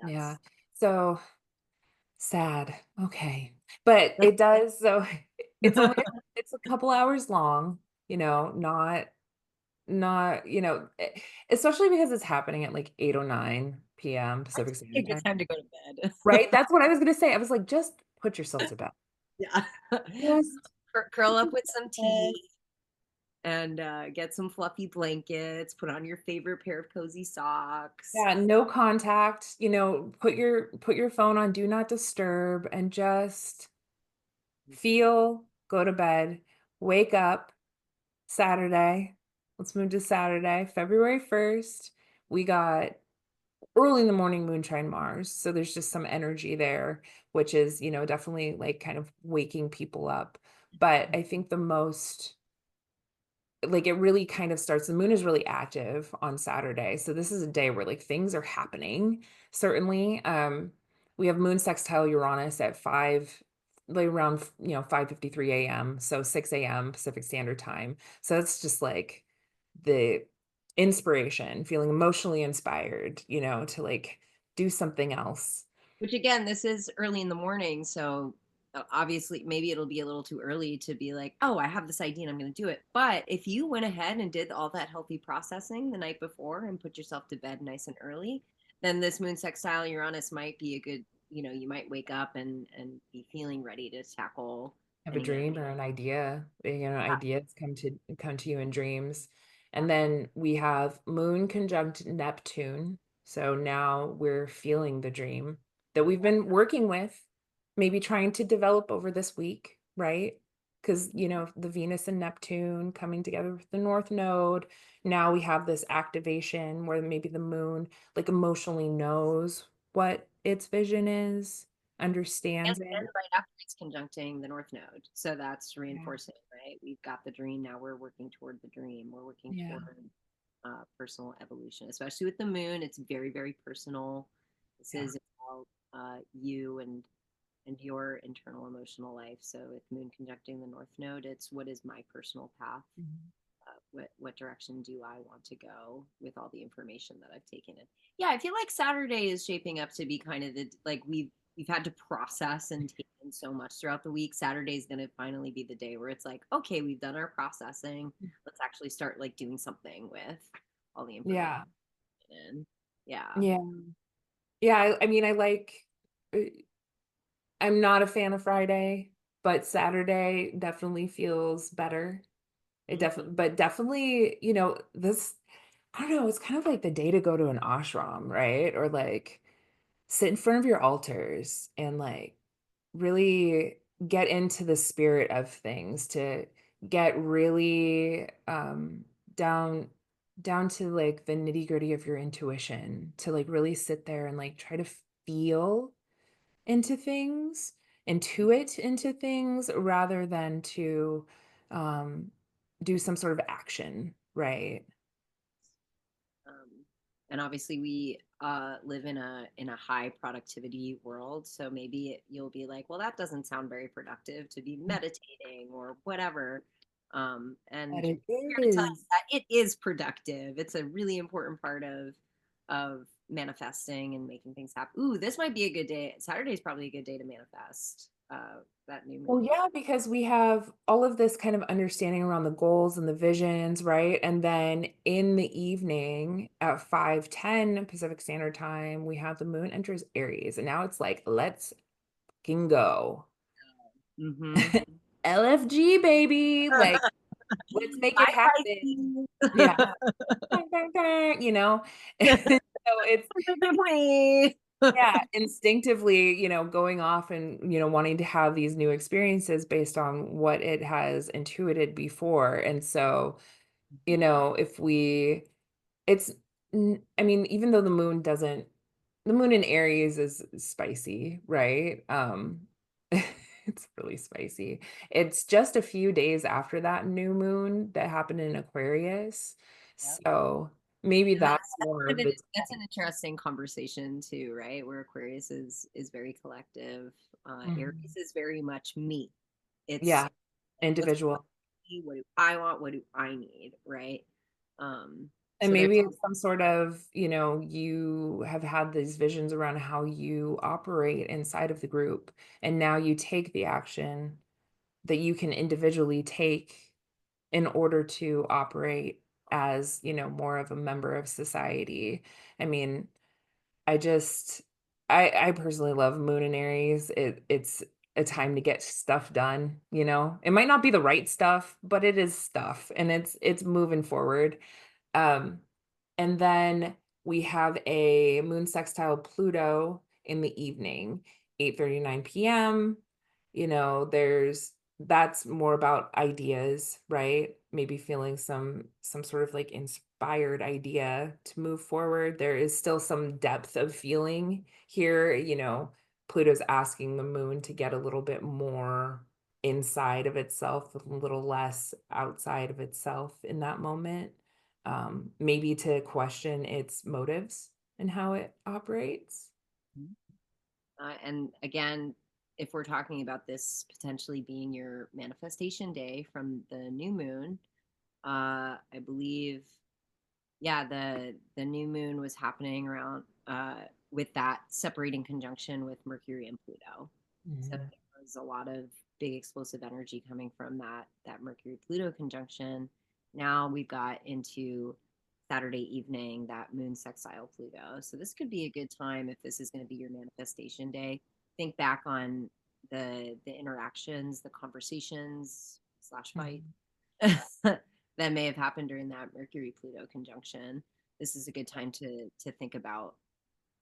Yeah. That's So sad. Okay. But it does, so it's only it's a couple hours long, not not, especially because it's happening at like 8:09 p.m. That's Pacific a Standard good Time, time to go to bed. right? That's what I was gonna say. I was like, just put yourself to bed. Yeah. Just Curl put up with yourself some to bed. tea and, get some fluffy blankets, put on your favorite pair of cozy socks. Yeah, no contact, put your phone on do not disturb and just feel, go to bed, wake up Saturday. Let's move to Saturday, February 1st. We got early in the morning moonshine Mars. So there's just some energy there, which is, definitely like kind of waking people up. But I think the most like it really kind of starts, the moon is really active on Saturday. So this is a day where like things are happening, certainly. We have moon sextile Uranus at 5, like around 5:53 a.m. So 6 a.m. Pacific Standard Time. So it's just like the inspiration, feeling emotionally inspired, to like do something else. Which again, this is early in the morning, so obviously maybe it'll be a little too early to be like, "Oh, I have this idea and I'm going to do it." But if you went ahead and did all that healthy processing the night before and put yourself to bed nice and early, then this moon sextile Uranus might be a good, you might wake up and be feeling ready to tackle Have a any dream or an idea, yeah. ideas come to you in dreams. And then we have moon conjunct Neptune. So now we're feeling the dream that we've been working with, maybe trying to develop over this week, right? Because, the Venus and Neptune coming together with the North Node. Now we have this activation where maybe the moon like emotionally knows what its vision is, And understands then it. right after it's conjuncting the North Node. So that's Yeah. reinforcing, right? We've got the dream. Now we're working toward the dream. We're working Yeah. toward personal evolution, especially with the moon. It's very, very personal. This Yeah. is about you and your internal emotional life. So with moon conjuncting the North Node, it's what is my personal path? Mhm. What direction do I want to go with all the information that I've taken in? Yeah, I feel like Saturday is shaping up to be kind of the like we've had to process and take in so much throughout the week. Saturday is going to finally be the day where it's like, okay, we've done our processing. Let's actually start like doing something with all the information Yeah. in. Yeah. Yeah. Yeah. I mean, uh, I'm not a fan of Friday, but Saturday definitely feels better. Mhm. But definitely, I don't know, it's kind of like the day to go to an ashram, right? Or like sit in front of your altars and like really get into the spirit of things, to get really down down to like the nitty-gritty of your intuition, to like really sit there and like try to feel into things, intuit into things rather than to um do some sort of action, right? Um, and obviously we live in a high productivity world, so maybe you'll be like, well, that doesn't sound very productive to be meditating or whatever. But And it here to tell you is. that it is productive. It's a really important part of manifesting and making things happen. Ooh, this might be a good day. Saturday's probably a good day to manifest that new Well, moon. yeah, because we have all of this kind of understanding around the goals and the visions, right? And then in the evening at 5:10 Pacific Standard Time, we have the moon enters Aries. And now it's like, let's fucking go. Mm-hmm. LFG, baby. Like, let's make it Bye, happen. Yeah. Pisces. Dun, dun, dun, you know? So it's, yeah, instinctively, going off and, wanting to have these new experiences based on what it has intuited before. And so, if we, it's, I mean, even though the moon in Aries is spicy, right? It's really spicy. It's just a few days after that new moon that happened in Aquarius. Yep. So maybe And that's more of the, that's an interesting conversation too, right? Where Aquarius is very collective. Mhm. Aries is very much me. It's Yeah, like what's individual. me, what do I want, what do I need, right? And So there's maybe it's some sort of, you have had these visions around how you operate inside of the group, and now you take the action that you can individually take in order to operate as, more of a member of society. I mean, I just I personally love Moon and Aries. It's a time to get stuff done, you know? It might not be the right stuff, but it is stuff and it's moving forward. Um, and then we have a moon sextile Pluto in the evening, 8:39 p.m. There's that's more about ideas, right? Maybe feeling some sort of like inspired idea to move forward. There is still some depth of feeling here, Pluto's asking the moon to get a little bit more inside of itself, a little less outside of itself in that moment, maybe to question its motives and how it operates. Mhm. And again, if we're talking about this potentially being your manifestation day from the new moon, I believe, yeah, the new moon was happening around with that separating conjunction with Mercury and Pluto. So Mhm. there was a lot of big explosive energy coming from that Mercury Pluto conjunction. Now we've got into Saturday evening that moon sextile Pluto. So this could be a good time if this is going to be your manifestation day. Think back on the interactions, the conversations slash fight Mhm. that may have happened during that Mercury Pluto conjunction. This is a good time to think about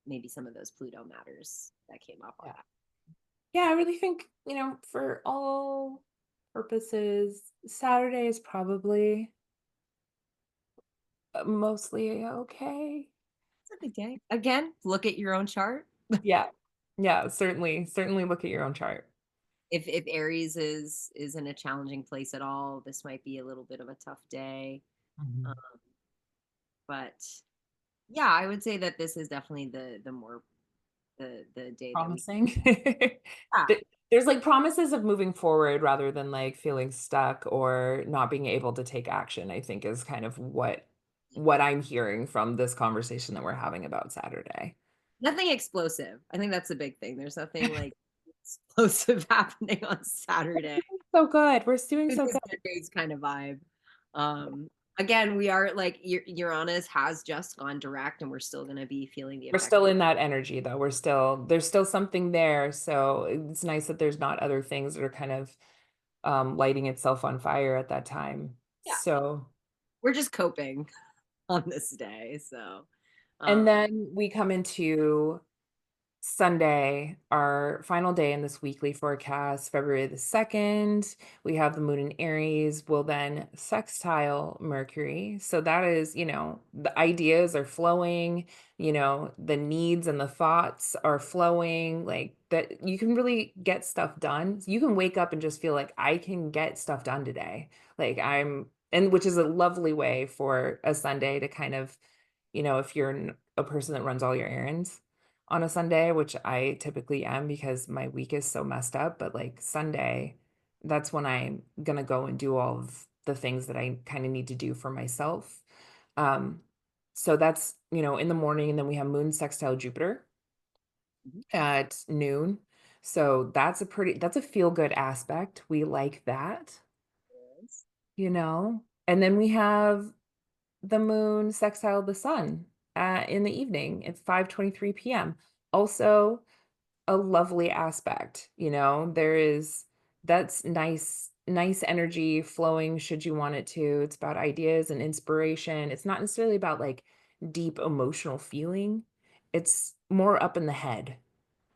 maybe some of those Pluto matters that came up on Yeah. that. Yeah, I really think, for all purposes, Saturday is probably mostly okay. It's a good day. Again, look at your own chart. Yeah. Yeah, certainly look at your own chart. If Aries is in a challenging place at all, this might be a little bit of a tough day. Um, Mhm. but yeah, I would say that this is definitely the more the day that we Promising. yeah, There's like promises of moving forward rather than like feeling stuck or not being able to take action, I think is kind of what I'm hearing from this conversation that we're having about Saturday. nothing explosive. I think that's the big thing. There's nothing like explosive happening on Saturday. So good. We're doing so Tuesdays, good. Thursdays kind of vibe. Again, we are like Uranus has just gone direct, and we're still going to be feeling the We're effect. still in that energy though. There's still something there. So it's nice that there's not other things that are kind of lighting itself on fire at that time. Yeah, So, we're just coping on this day. So, and um, then we come into Sunday, our final day in this weekly forecast, February the 2nd, we have the moon in Aries will then sextile Mercury. So that is, the ideas are flowing, the needs and the thoughts are flowing, like that you can really get stuff done. You can wake up and just feel like I can get stuff done today. And which is a lovely way for a Sunday to kind of, if you're a person that runs all your errands on a Sunday, which I typically am because my week is so messed up, but like Sunday, that's when I'm gonna go and do all of the things that I kind of need to do for myself. Um, so that's, in the morning, and then we have moon sextile Jupiter mhm, at noon. So that's a feel good aspect. We like that, yes. and then we have the moon sextile the sun in the evening at 5:23 p.m. Also a lovely aspect, that's nice energy flowing should you want it to. It's about ideas and inspiration. It's not necessarily about like deep emotional feeling. It's more up in the head.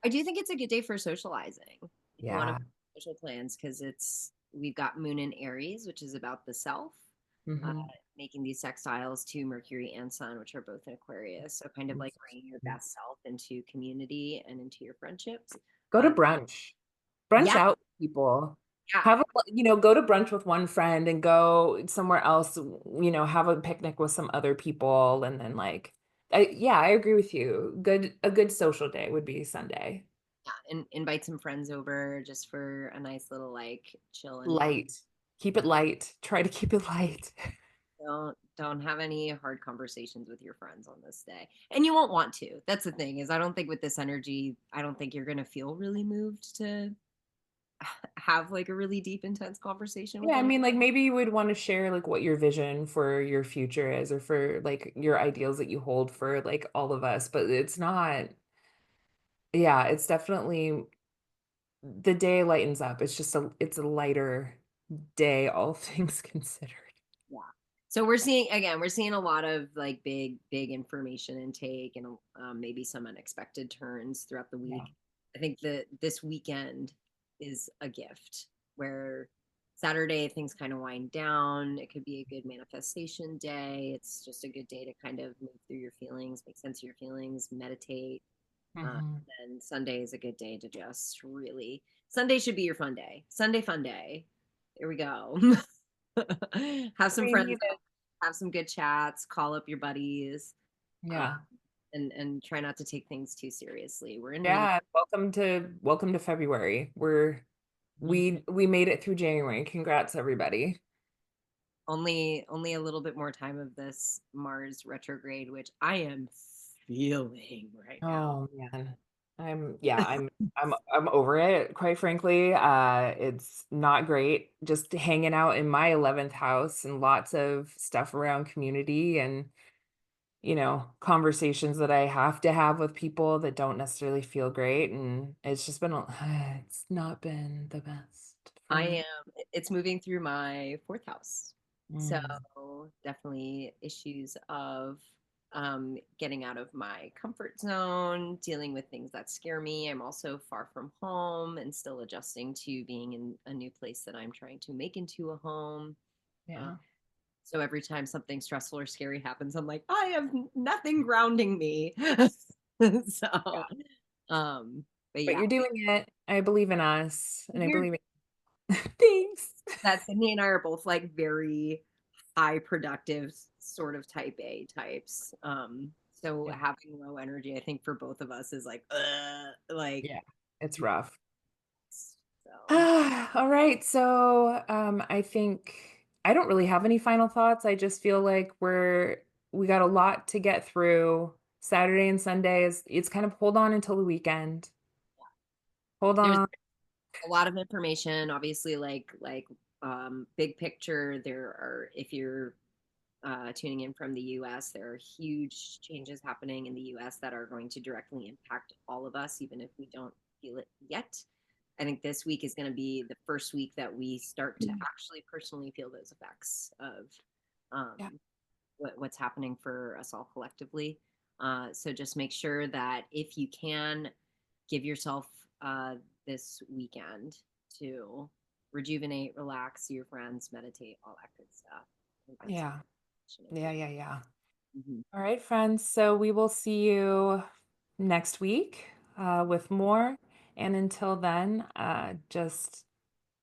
I do think it's a good day for socializing if you want to Yeah. social plans because we've got Moon in Aries, which is about the self, uh, Mhm. making these sextiles to Mercury and Sun, which are both in Aquarius. So kind of like bringing your best self into community and into your friendships. Go to Um, brunch. Brunch yeah, out with people. yeah, Go to brunch with one friend and go somewhere else, have a picnic with some other people and then like yeah, I agree with you. A good social day would be Sunday. yeah, and invite some friends over just for a nice little like chill and fun. Light. Keep it light. Try to keep it light. Don't have any hard conversations with your friends on this day. And you won't want to. That's the thing is I don't think with this energy, I don't think you're going to feel really moved to have like a really deep, intense conversation with Yeah, I them. mean, like maybe you would want to share like what your vision for your future is or for like your ideals that you hold for like all of us, but it's not, yeah, it's definitely the day lightens up. It's a lighter day, all things considered. Yeah. So we're seeing again, we're seeing a lot of like big information intake and maybe some unexpected turns throughout the Yeah. week. I think that this weekend is a gift where Saturday things kind of wind down. It could be a good manifestation day. It's just a good day to kind of move through your feelings, make sense of your feelings, meditate. Hmm. And Sunday is a good day to just really. Sunday should be your fun day. Sunday fun day. There we go. Have some We friends, need it. have some good chats, call up your buddies, uh, Yeah. and try not to take things too seriously. We're in really Yeah. Welcome to February. We made it through January. Congrats, everybody. only a little bit more time of this Mars retrograde, which I am feeling right now. Oh man. I'm over it, quite frankly. It's not great just hanging out in my 11th house and lots of stuff around community and conversations that I have to have with people that don't necessarily feel great and it's just been it's not been the best for I me. am. It's moving through my fourth house, so Mm, definitely issues of getting out of my comfort zone, dealing with things that scare me. I'm also far from home and still adjusting to being in a new place that I'm trying to make into a home. Uh, yeah. so every time something stressful or scary happens, I'm like, I have nothing grounding me. Yeah. So, um, but But yeah, you're doing it. I believe in us and I weird believe in thanks. that Sydney and I are both like very high productive sort of type A types. So Yeah. having low energy, I think for both of us is like Yeah. It's rough. so. All right. So, I think I don't really have any final thoughts. I just feel like we got a lot to get through. Saturday and Sunday is it's kind of hold on until the weekend. Hold There's on. a lot of information, obviously, big picture. There are if you're tuning in from the US, there are huge changes happening in the US that are going to directly impact all of us, even if we don't feel it yet. I think this week is going to be the first week that we start to actually personally feel those effects of Yeah. um, what's happening for us all collectively. So just make sure that if you can, give yourself this weekend to rejuvenate, relax, see your friends, meditate, all that good stuff. I think that's Yeah. if Yeah, you. yeah, yeah. Mhm. All right, friends. So we will see you next week with more. And until then, just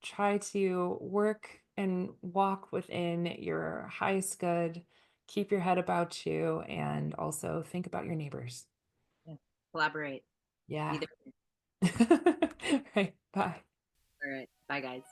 try to work and walk within your highest good. Keep your head about you and also think about your neighbors. Yeah. Collaborate. Be Yeah. there. Right. Bye. All right. Bye, guys.